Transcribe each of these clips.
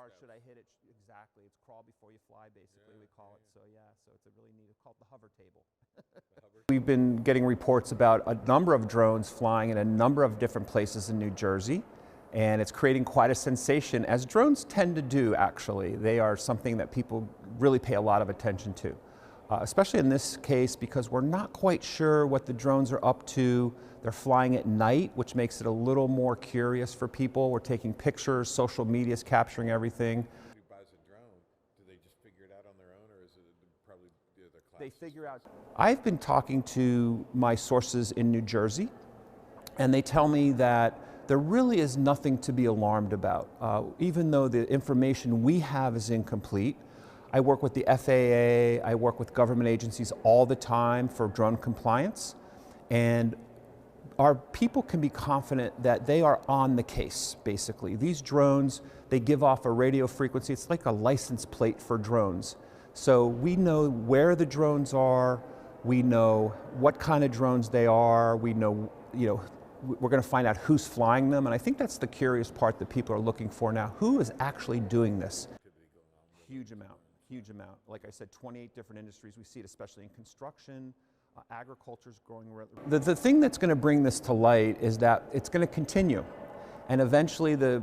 hard should I hit it? Exactly. It's crawl before you fly, basically, we call it. So yeah, so it's a really neat, it's called the hover table. We've been getting reports about a number of drones flying in a number of different places in New Jersey, and it's creating quite a sensation, as drones tend to do, actually. They are something that people really pay a lot of attention to, especially in this case because we're not quite sure what the drones are up to. They're flying at night, which makes it a little more curious for people. We're taking pictures, social media is capturing everything. Who buys a drone, do they just figure it out on their own, or is it probably the class? They figure out. I've been talking to my sources in New Jersey, and they tell me that there really is nothing to be alarmed about. Even though the information we have is incomplete, I work with the FAA, I work with government agencies all the time for drone compliance, and our people can be confident that they are on the case, basically. These drones, they give off a radio frequency. It's like a license plate for drones. So we know where the drones are, we know what kind of drones they are, we know, we're going to find out who's flying them, and I think that's the curious part that people are looking for now. Who is actually doing this? Huge amount, huge amount. Like I said, 28 different industries. We see it especially in construction. Agriculture's growing. The thing that's going to bring this to light is that it's going to continue. And eventually the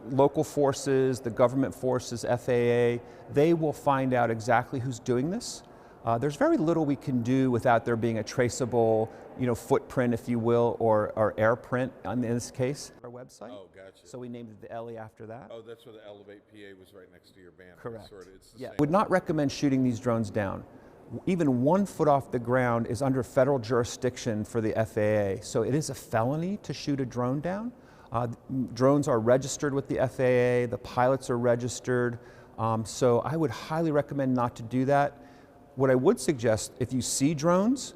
local forces, the government forces, FAA, they will find out exactly who's doing this. There's very little we can do without there being a traceable, footprint, if you will, or airprint in this case. Our website. Oh, gotcha. So we named it the Ellie after that. Oh, that's where the Elevate PA was right next to your banner. Correct. It's the Yeah. same. Would not recommend shooting these drones down. Even 1 foot off the ground is under federal jurisdiction for the FAA. So it is a felony to shoot a drone down. Drones are registered with the FAA, the pilots are registered. So I would highly recommend not to do that. What I would suggest, if you see drones,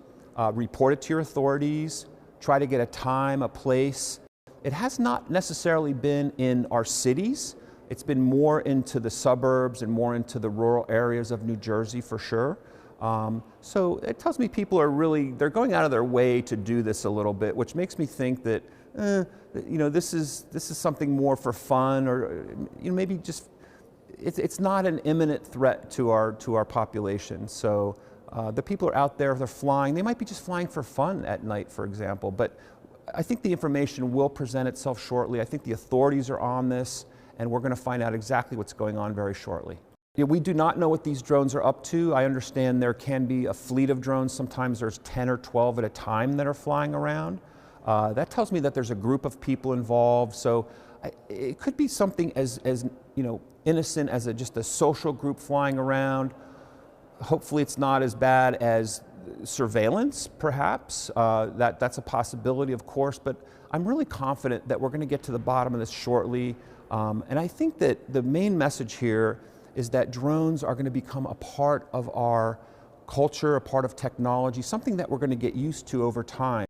report it to your authorities, try to get a time, a place. It has not necessarily been in our cities. It's been more into the suburbs and more into the rural areas of New Jersey for sure. So it tells me people are they're going out of their way to do this a little bit, which makes me think that, this is something more for fun, or maybe just, it's not an imminent threat to our population. So the people are out there, they're flying, they might be just flying for fun at night, for example, but I think the information will present itself shortly. I think the authorities are on this, and we're going to find out exactly what's going on very shortly. We do not know what these drones are up to. I understand there can be a fleet of drones. Sometimes there's 10 or 12 at a time that are flying around. That tells me that there's a group of people involved. So it could be something as innocent as just a social group flying around. Hopefully it's not as bad as surveillance, perhaps. That's a possibility, of course, but I'm really confident that we're going to get to the bottom of this shortly. And I think that the main message here is that drones are going to become a part of our culture, a part of technology, something that we're going to get used to over time.